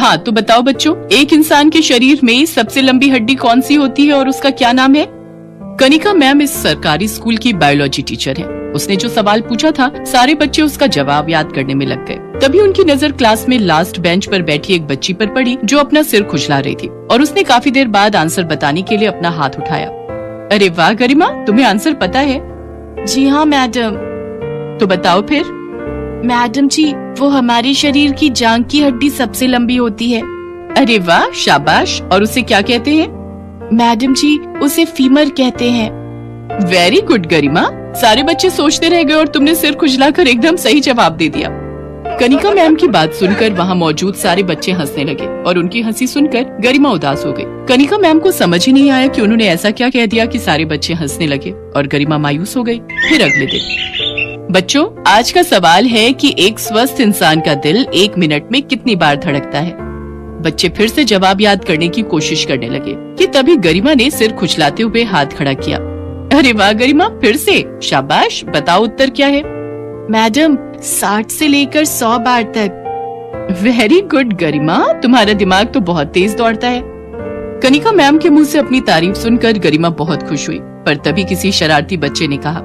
हाँ तो बताओ बच्चों, एक इंसान के शरीर में सबसे लंबी हड्डी कौन सी होती है और उसका क्या नाम है? कनिका मैम इस सरकारी स्कूल की बायोलॉजी टीचर है। उसने जो सवाल पूछा था, सारे बच्चे उसका जवाब याद करने में लग गए। तभी उनकी नजर क्लास में लास्ट बेंच पर बैठी एक बच्ची पर पड़ी जो अपना सिर खुजला रही थी और उसने काफी देर बाद आंसर बताने के लिए अपना हाथ उठाया। अरे वाह गरिमा, तुम्हें आंसर पता है? जी हाँ मैडम। तो बताओ फिर। मैडम जी, वो हमारे शरीर की जांघ की हड्डी सबसे लंबी होती है। अरे वाह, शाबाश। और उसे क्या कहते हैं? मैडम जी, उसे फीमर कहते हैं। वेरी गुड गरिमा। सारे बच्चे सोचते रह गए और तुमने सिर खुजलाकर एकदम सही जवाब दे दिया। कनिका मैम की बात सुनकर वहाँ मौजूद सारे बच्चे हंसने लगे और उनकी हंसी सुनकर गरिमा उदास हो गई। कनिका मैम को समझ ही नहीं आया कि उन्होंने ऐसा क्या कह दिया कि सारे बच्चे हंसने लगे और गरिमा मायूस हो गई। फिर अगले दिन, बच्चों आज का सवाल है कि एक स्वस्थ इंसान का दिल 1 मिनट में कितनी बार धड़कता है? बच्चे फिर से जवाब याद करने की कोशिश करने लगे कि तभी गरिमा ने सिर खुजलाते हुए हाथ खड़ा किया। अरे वाह गरिमा, फिर से शाबाश। बताओ उत्तर क्या है? मैडम 60 से लेकर 100 बार तक। वेरी गुड गरिमा, तुम्हारा दिमाग तो बहुत तेज दौड़ता है। कनिका मैम के मुंह से अपनी तारीफ सुनकर गरिमा बहुत खुश हुई, पर तभी किसी शरारती बच्चे ने कहा,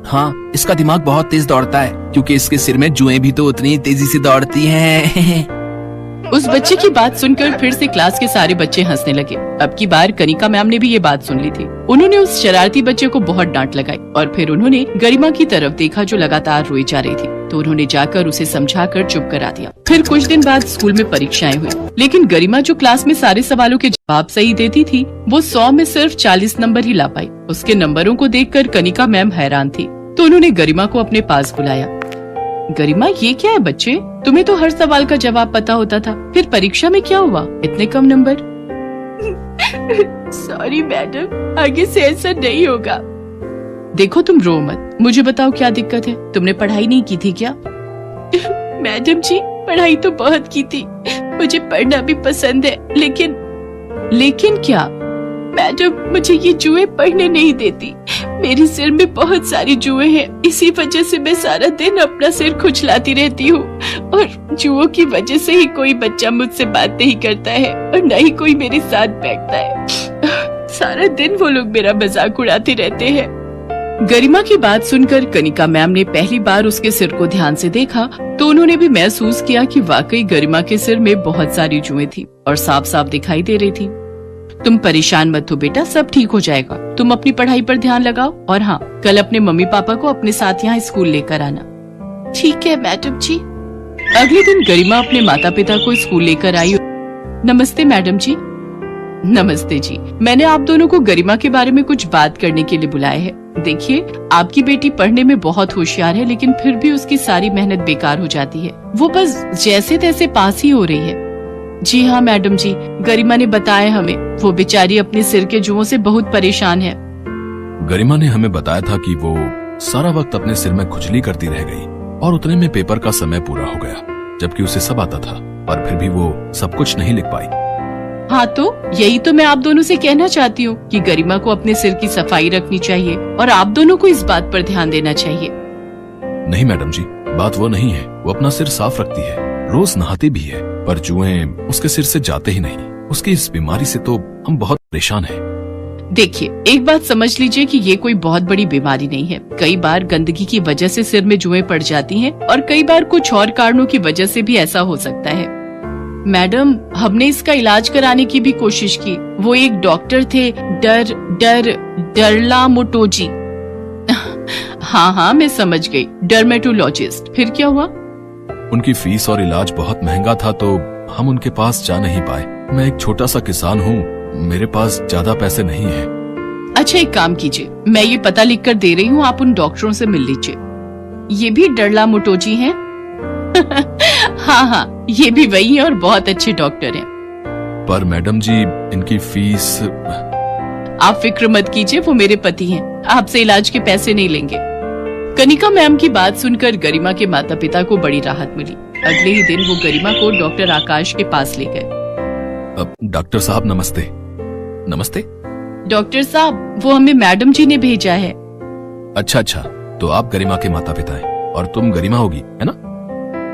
हाँ इसका दिमाग बहुत तेज दौड़ता है क्योंकि इसके सिर में जुएं भी तो उतनी तेजी से दौड़ती हैं। उस बच्चे की बात सुनकर फिर से क्लास के सारे बच्चे हंसने लगे। अब की बार कनिका मैम ने भी ये बात सुन ली थी। उन्होंने उस शरारती बच्चे को बहुत डांट लगाई और फिर उन्होंने गरिमा की तरफ देखा जो लगातार रोई जा रही थी, तो उन्होंने जाकर उसे समझाकर चुप करा दिया। फिर कुछ दिन बाद स्कूल में परीक्षाएं हुई, लेकिन गरिमा जो क्लास में सारे सवालों के जवाब सही देती थी, वो 100 में सिर्फ 40 नंबर ही ला पाई। उसके नंबरों को देखकर कनिका मैम हैरान थी, तो उन्होंने गरिमा को अपने पास बुलाया। गरिमा, ये क्या है बच्चे? तुम्हें तो हर सवाल का जवाब पता होता था, फिर परीक्षा में क्या हुआ, इतने कम नंबर? सॉरी मैडम, आगे से ऐसा नहीं होगा। देखो तुम रो मत, मुझे बताओ क्या दिक्कत है? तुमने पढ़ाई नहीं की थी क्या? मैडम जी, पढ़ाई तो बहुत की थी, मुझे पढ़ना भी पसंद है, लेकिन क्या? मैडम, मुझे ये जुए पढ़ने नहीं देती। मेरे सिर में बहुत सारी जुए हैं, इसी वजह से मैं सारा दिन अपना सिर खुजलाती रहती हूँ और जुओं की वजह से ही कोई बच्चा मुझसे बात नहीं करता है और न ही कोई मेरे साथ बैठता है। सारा दिन वो लोग मेरा मजाक उड़ाते रहते हैं। गरिमा की बात सुनकर कनिका मैम ने पहली बार उसके सिर को ध्यान से देखा, तो उन्होंने भी महसूस किया कि वाकई गरिमा के सिर में बहुत सारी जुएं थी और साफ साफ दिखाई दे रही थी। तुम परेशान मत हो बेटा, सब ठीक हो जाएगा। तुम अपनी पढ़ाई पर ध्यान लगाओ और हाँ, कल अपने मम्मी पापा को अपने साथ यहाँ स्कूल लेकर आना। ठीक है मैडम जी। अगले दिन गरिमा अपने माता पिता को स्कूल लेकर आई। नमस्ते मैडम जी। नमस्ते जी, मैंने आप दोनों को गरिमा के बारे में कुछ बात करने के लिए बुलाया है। देखिए, आपकी बेटी पढ़ने में बहुत होशियार है, लेकिन फिर भी उसकी सारी मेहनत बेकार हो जाती है। वो बस जैसे तैसे पास ही हो रही है। जी हाँ मैडम जी, गरिमा ने बताया हमें, वो बेचारी अपने सिर के जुओं से बहुत परेशान है। गरिमा ने हमें बताया था कि वो सारा वक्त अपने सिर में खुजली करती रह गई और उतने में पेपर का समय पूरा हो गया, जबकि उसे सब आता था, पर फिर भी वो सब कुछ नहीं लिख पाई। हाँ तो यही तो मैं आप दोनों से कहना चाहती हूँ कि गरिमा को अपने सिर की सफाई रखनी चाहिए और आप दोनों को इस बात पर ध्यान देना चाहिए। नहीं मैडम जी, बात वो नहीं है। वो अपना सिर साफ रखती है, रोज नहाती भी है, पर जुएं उसके सिर से जाते ही नहीं। उसकी इस बीमारी से तो हम बहुत परेशान हैं। देखिए, एक बात समझ लीजिए कि ये कोई बहुत बड़ी बीमारी नहीं है। कई बार गंदगी की वजह से सिर में जुएं पड़ जाती हैं और कई बार कुछ और कारणों की वजह से भी ऐसा हो सकता है। मैडम, हमने इसका इलाज कराने की भी कोशिश की। वो एक डॉक्टर थे, डरला मोटोजी। हाँ, मैं समझ गई, डर्मेटोलॉजिस्ट। फिर क्या हुआ? उनकी फीस और इलाज बहुत महंगा था, तो हम उनके पास जा नहीं पाए। मैं एक छोटा सा किसान हूँ, मेरे पास ज्यादा पैसे नहीं है। अच्छा, एक काम कीजिए, मैं ये पता लिख कर दे रही हूँ, आप उन डॉक्टरों से मिल लीजिए। ये भी डरला मोटोजी हैं? हाँ, ये भी वही है और बहुत अच्छे डॉक्टर हैं। पर मैडम जी, इनकी फीस। आप फिक्र मत कीजिए, वो मेरे पति हैं, आपसे इलाज के पैसे नहीं लेंगे। कनिका मैम की बात सुनकर गरिमा के माता पिता को बड़ी राहत मिली। अगले ही दिन वो गरिमा को डॉक्टर आकाश के पास ले गए। डॉक्टर साहब नमस्ते। नमस्ते डॉक्टर साहब, वो हमें मैडम जी ने भेजा है। अच्छा, तो आप गरिमा के माता पिता हैं और तुम गरिमा होगी, है ना?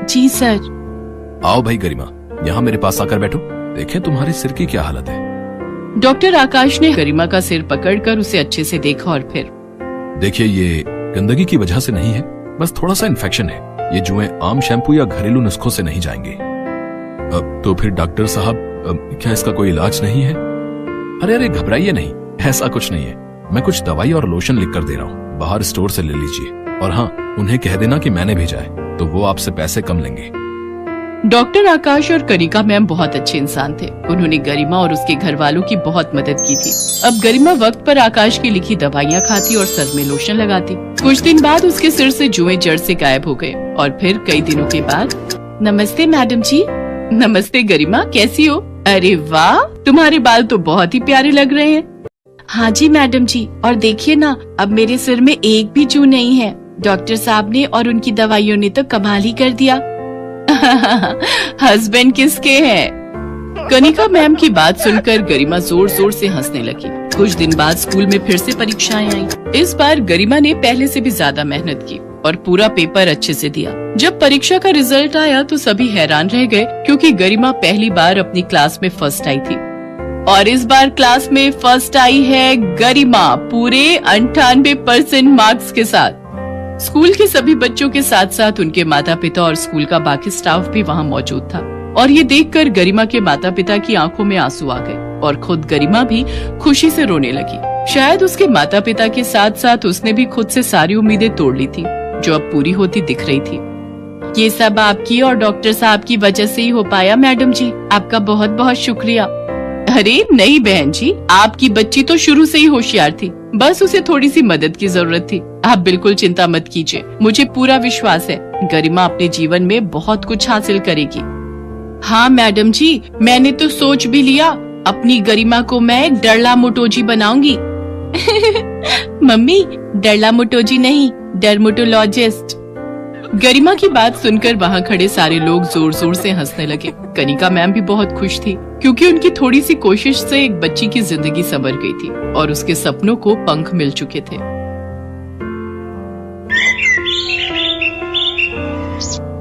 जी सर। आओ भाई गरिमा, यहाँ मेरे पास आकर बैठो, देखें तुम्हारे सिर की क्या हालत है। डॉक्टर आकाश ने गरिमा का सिर पकड़कर उसे अच्छे से देखा और फिर, देखिए ये गंदगी की वजह से नहीं है, बस थोड़ा सा इन्फेक्शन है। ये जुएं आम शैम्पू या घरेलू नुस्खों से नहीं जाएंगे। तो फिर डॉक्टर साहब, क्या इसका कोई इलाज नहीं है? अरे अरे घबराइए नहीं, ऐसा कुछ नहीं है। मैं कुछ दवाई और लोशन लिख कर दे रहा हूँ, बाहर स्टोर से ले लीजिए। और हाँ, उन्हें कह देना कि मैंने भेजा है, तो वो आपसे पैसे कम लेंगे। डॉक्टर आकाश और कनिका मैम बहुत अच्छे इंसान थे। उन्होंने गरिमा और उसके घर वालों की बहुत मदद की थी। अब गरिमा वक्त पर आकाश की लिखी दवाइयाँ खाती और सर में लोशन लगाती। कुछ दिन बाद उसके सिर से जुएं जड़ से गायब हो गए और फिर कई दिनों के बाद, नमस्ते मैडम जी। नमस्ते गरिमा, कैसी हो? अरे वाह, तुम्हारे बाल तो बहुत ही प्यारे लग रहे हैं। हाँ जी मैडम जी, और देखिए ना, अब मेरे सिर में एक भी जू नहीं है। डॉक्टर साहब ने और उनकी दवाइयों ने तो कमाल ही कर दिया। हस्बैंड किसके हैं? कनिका मैम की बात सुनकर गरिमा जोर जोर से हंसने लगी। कुछ दिन बाद स्कूल में फिर से परीक्षाएं आई। इस बार गरिमा ने पहले से भी ज्यादा मेहनत की और पूरा पेपर अच्छे से दिया। जब परीक्षा का रिजल्ट आया तो सभी हैरान रह गए, क्योंकि गरिमा पहली बार अपनी क्लास में फर्स्ट आई थी। और इस बार क्लास में फर्स्ट आई है गरिमा, पूरे 98% मार्क्स के साथ। स्कूल के सभी बच्चों के साथ साथ उनके माता पिता और स्कूल का बाकी स्टाफ भी वहाँ मौजूद था। और ये देखकर गरिमा के माता पिता की आंखों में आंसू आ गए और खुद गरिमा भी खुशी से रोने लगी। शायद उसके माता पिता के साथ साथ उसने भी खुद से सारी उम्मीदें तोड़ ली थी, जो अब पूरी होती दिख रही थी। ये सब आपकी और डॉक्टर साहब की वजह से ही हो पाया मैडम जी, आपका बहुत बहुत शुक्रिया। अरे नहीं बहन जी, आपकी बच्ची तो शुरू से ही होशियार थी, बस उसे थोड़ी सी मदद की जरूरत थी। आप बिल्कुल चिंता मत कीजिए, मुझे पूरा विश्वास है गरिमा अपने जीवन में बहुत कुछ हासिल करेगी। हाँ मैडम जी, मैंने तो सोच भी लिया, अपनी गरिमा को मैं एक डरला मोटोजी बनाऊंगी। मम्मी, डरला मोटोजी नहीं, डर्मेटोलॉजिस्ट। गरिमा की बात सुनकर वहाँ खड़े सारे लोग जोर जोर से हंसने लगे। कनिका मैम भी बहुत खुश थी, क्योंकि उनकी थोड़ी सी कोशिश से एक बच्ची की जिंदगी संवर गई थी और उसके सपनों को पंख मिल चुके थे।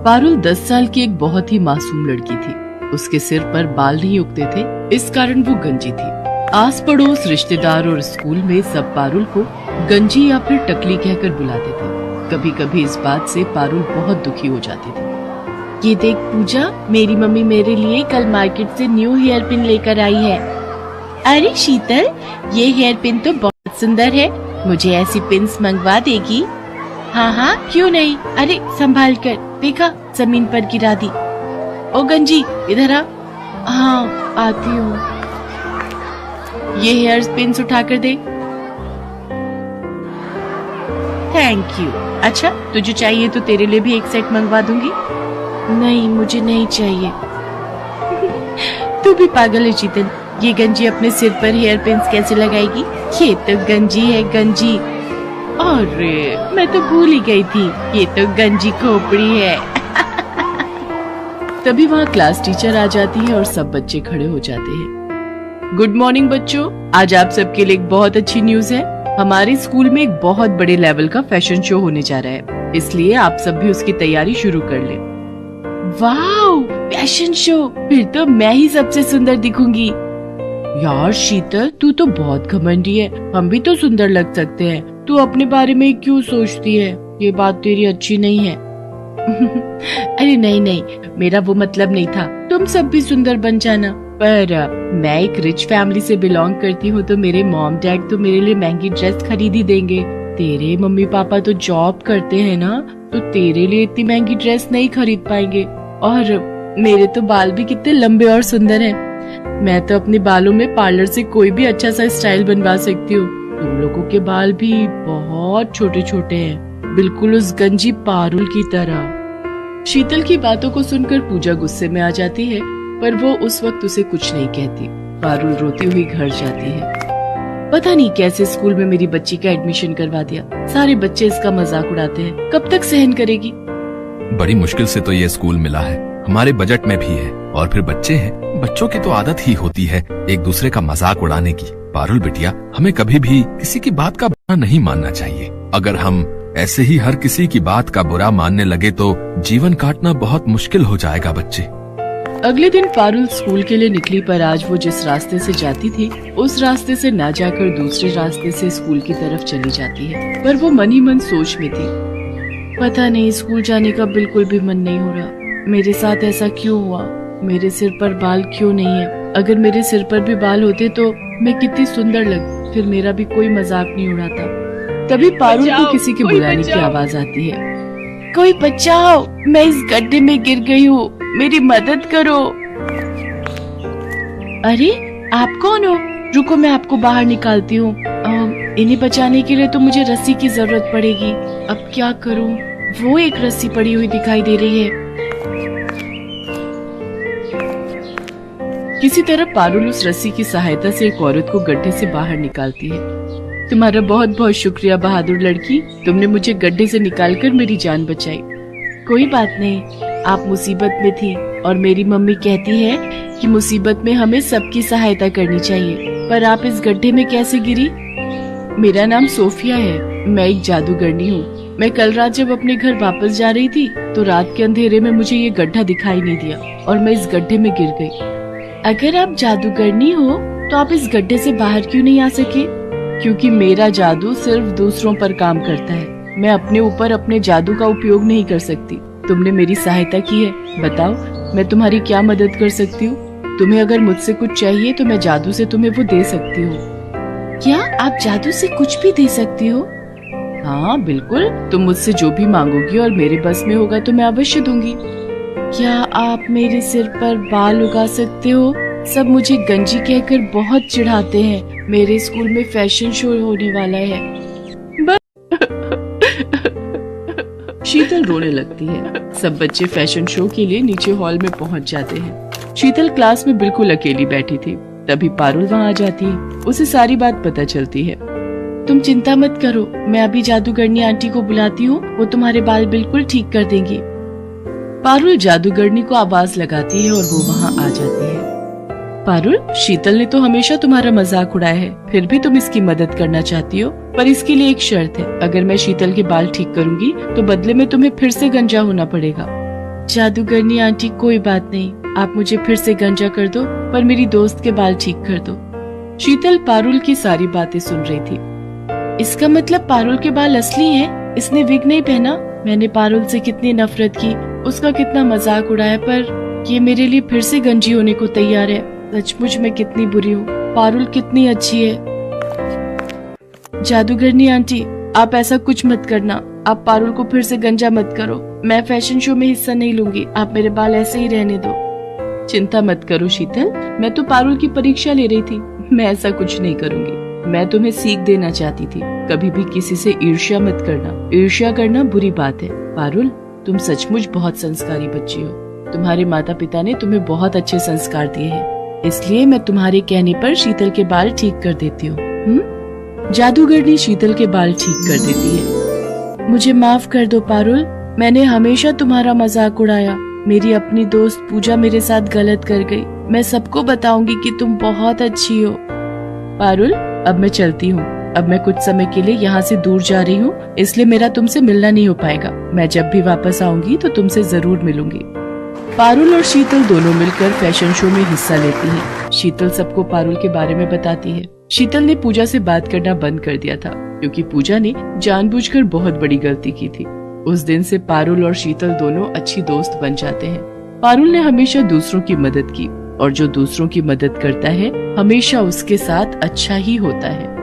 पारुल 10 साल की एक बहुत ही मासूम लड़की थी। उसके सिर पर बाल नहीं उगते थे, इस कारण वो गंजी थी। आस पड़ोस, रिश्तेदार और स्कूल में सब पारुल को गंजी या फिर टकली कहकर बुलाते थे। कभी कभी इस बात से पारुल बहुत दुखी हो जाती थी। ये देख पूजा, मेरी मम्मी मेरे लिए कल मार्केट से न्यू हेयर पिन लेकर आई है। अरे शीतल, ये हेयर पिन तो बहुत सुंदर है, मुझे ऐसी पिन्स मंगवा देगी? हाँ हाँ, क्यों नहीं। अरे संभाल कर, देखा जमीन पर गिरा दी। ओ गंजी, इधर आ। हाँ आती हूँ। ये हेयर पिन्स उठा कर दे। Thank you. अच्छा, तुझे चाहिए तो तेरे लिए भी एक सेट मंगवा दूंगी। नहीं, मुझे नहीं चाहिए। तू भी पागल है शीतल, ये गंजी अपने सिर पर हेयर पिन्स कैसे लगाएगी? ये तो गंजी है, गंजी। अरे मैं तो भूल ही गई थी, ये तो गंजी खोपड़ी है। तभी वहाँ क्लास टीचर आ जाती है और सब बच्चे खड़े हो जाते हैं। गुड मॉर्निंग बच्चों, आज आप सबके लिए एक बहुत अच्छी न्यूज है। हमारे स्कूल में एक बहुत बड़े लेवल का फैशन शो होने जा रहा है, इसलिए आप सब भी उसकी तैयारी शुरू कर लें। वाव, फैशन शो, फिर तो मैं ही सबसे सुंदर दिखूंगी। यार शीतल, तू तो बहुत घमंडी है, हम भी तो सुंदर लग सकते हैं। तू अपने बारे में क्यों सोचती है? ये बात तेरी अच्छी नहीं है। अरे नहीं नहीं, मेरा वो मतलब नहीं था, तुम सब भी सुंदर बन जाना। पर मैं एक रिच फैमिली से बिलोंग करती हूँ, तो मेरे मॉम डैड तो मेरे लिए महंगी ड्रेस खरीद ही देंगे। तेरे मम्मी पापा तो जॉब करते हैं ना, तो तेरे लिए इतनी महंगी ड्रेस नहीं खरीद पाएंगे। और मेरे तो बाल भी कितने लंबे और सुंदर हैं। मैं तो अपने बालों में पार्लर से कोई भी अच्छा सा स्टाइल बनवा सकती हूँ। तुम लोगों के बाल भी बहुत छोटे छोटे हैं, बिल्कुल उस गंजी पारुल की तरह। शीतल की बातों को सुनकर पूजा गुस्से में आ जाती है, पर वो उस वक्त उसे कुछ नहीं कहती। पारुल रोती हुई घर जाती है। पता नहीं कैसे स्कूल में मेरी बच्ची का एडमिशन करवा दिया, सारे बच्चे इसका मजाक उड़ाते हैं, कब तक सहन करेगी? बड़ी मुश्किल से तो ये स्कूल मिला है, हमारे बजट में भी है। और फिर बच्चे हैं, बच्चों की तो आदत ही होती है एक दूसरे का मजाक उड़ाने की। पारुल बिटिया, हमें कभी भी किसी की बात का बुरा नहीं मानना चाहिए। अगर हम ऐसे ही हर किसी की बात का बुरा मानने लगे तो जीवन काटना बहुत मुश्किल हो जाएगा बच्चे। अगले दिन पारुल स्कूल के लिए निकली, पर आज वो जिस रास्ते से जाती थी उस रास्ते से ना जाकर दूसरे रास्ते से स्कूल की तरफ चली जाती है। पर वो मन ही मन सोच में थी, पता नहीं स्कूल जाने का बिल्कुल भी मन नहीं हो रहा। मेरे साथ ऐसा क्यों हुआ? मेरे सिर पर बाल क्यों नहीं है? अगर मेरे सिर पर भी बाल होते तो मैं कितनी सुंदर लगती, फिर मेरा भी कोई मजाक नहीं उड़ाता। तभी पारुल को किसी के बुलाने की आवाज आती है। कोई बचाओ, मैं इस गड्ढे में गिर गई हूँ, मेरी मदद करो। अरे आप कौन हो? रुको मैं आपको बाहर निकालती हूँ। इन्हें बचाने के लिए तो मुझे रस्सी की जरूरत पड़ेगी। अब क्या करूँ? वो एक रस्सी पड़ी हुई दिखाई दे रही है। किसी तरह पारुल उस रस्सी की सहायता से एक औरत को गड्ढे से बाहर निकालती है। तुम्हारा बहुत बहुत शुक्रिया बहादुर लड़की, तुमने मुझे गड्ढे से निकालकर मेरी जान बचाई। कोई बात नहीं, आप मुसीबत में थी और मेरी मम्मी कहती है कि मुसीबत में हमें सबकी सहायता करनी चाहिए। पर आप इस गड्ढे में कैसे गिरी? मेरा नाम सोफिया है, मैं एक जादूगरनी हूँ। मैं कल रात जब अपने घर वापस जा रही थी तो रात के अंधेरे में मुझे ये गड्ढा दिखाई नहीं दिया और मैं इस गड्ढे में गिर गई। अगर आप जादूगरनी हो तो आप इस गड्ढे से बाहर क्यों नहीं आ सके? क्योंकि मेरा जादू सिर्फ दूसरों पर काम करता है, मैं अपने ऊपर अपने जादू का उपयोग नहीं कर सकती। तुमने मेरी सहायता की है, बताओ मैं तुम्हारी क्या मदद कर सकती हूँ? तुम्हें अगर मुझसे कुछ चाहिए तो मैं जादू से तुम्हें वो दे सकती हूँ। क्या आप जादू से कुछ भी दे सकती हो? हाँ बिल्कुल, तुम मुझसे जो भी मांगोगी और मेरे बस में होगा तो मैं अवश्य दूंगी। क्या आप मेरे सिर पर बाल उगा सकते हो? सब मुझे गंजी कहकर बहुत चिढ़ाते हैं। मेरे स्कूल में फैशन शो होने वाला है। शीतल रोने लगती है। सब बच्चे फैशन शो के लिए नीचे हॉल में पहुंच जाते हैं। शीतल क्लास में बिल्कुल अकेली बैठी थी, तभी पारुल वहां आ जाती है। उसे सारी बात पता चलती है। तुम चिंता मत करो, मैं अभी जादूगरनी आंटी को बुलाती हूँ, वो तुम्हारे बाल बिल्कुल ठीक कर देंगी। पारुल जादूगरनी को आवाज लगाती है और वो वहाँ आ जाती है। पारुल, शीतल ने तो हमेशा तुम्हारा मजाक उड़ाया है, फिर भी तुम इसकी मदद करना चाहती हो, पर इसके लिए एक शर्त है। अगर मैं शीतल के बाल ठीक करूंगी तो बदले में तुम्हें फिर से गंजा होना पड़ेगा। जादूगरनी आंटी कोई बात नहीं, आप मुझे फिर से गंजा कर दो, पर मेरी दोस्त के बाल ठीक कर दो। शीतल पारुल की सारी बातें सुन रही थी। इसका मतलब पारुल के बाल असली हैं? इसने विग नहीं पहना? मैंने पारुल से कितनी नफरत की, उसका कितना मजाक उड़ाया, पर ये मेरे लिए फिर से गंजी होने को तैयार है। सचमुच मैं कितनी बुरी हूँ। पारुल कितनी अच्छी है। जादूगरनी आंटी, आप ऐसा कुछ मत करना, आप पारुल को फिर से गंजा मत करो। मैं फैशन शो में हिस्सा नहीं लूंगी, आप मेरे बाल ऐसे ही रहने दो। चिंता मत करो शीतल, मैं तो पारुल की परीक्षा ले रही थी, मैं ऐसा कुछ नहीं करूंगी। मैं तुम्हें सीख देना चाहती थी, कभी भी किसी से ईर्ष्या मत करना। ईर्ष्या करना बुरी बात है। पारुल, तुम सचमुच बहुत संस्कारी बच्ची हो। तुम्हारे माता पिता ने तुम्हें बहुत अच्छे संस्कार दिए हैं, इसलिए मैं तुम्हारे कहने पर शीतल के बाल ठीक कर देती हूँ। जादूगरनी शीतल के बाल ठीक कर देती है। मुझे माफ कर दो पारुल, मैंने हमेशा तुम्हारा मजाक उड़ाया। मेरी अपनी दोस्त पूजा मेरे साथ गलत कर गई। मैं सबको बताऊंगी कि तुम बहुत अच्छी हो। पारुल, अब मैं चलती हूँ। अब मैं कुछ समय के लिए यहाँ से दूर जा रही हूँ, इसलिए मेरा तुमसे मिलना नहीं हो पाएगा। मैं जब भी वापस आऊंगी तो तुमसे जरूर मिलूंगी। पारुल और शीतल दोनों मिलकर फैशन शो में हिस्सा लेती हैं। शीतल सबको पारुल के बारे में बताती है। शीतल ने पूजा से बात करना बंद कर दिया था, क्योंकि पूजा ने जानबूझकर बहुत बड़ी गलती की थी। उस दिन से पारुल और शीतल दोनों अच्छी दोस्त बन जाते हैं। पारुल ने हमेशा दूसरों की मदद की, और जो दूसरों की मदद करता है हमेशा उसके साथ अच्छा ही होता है।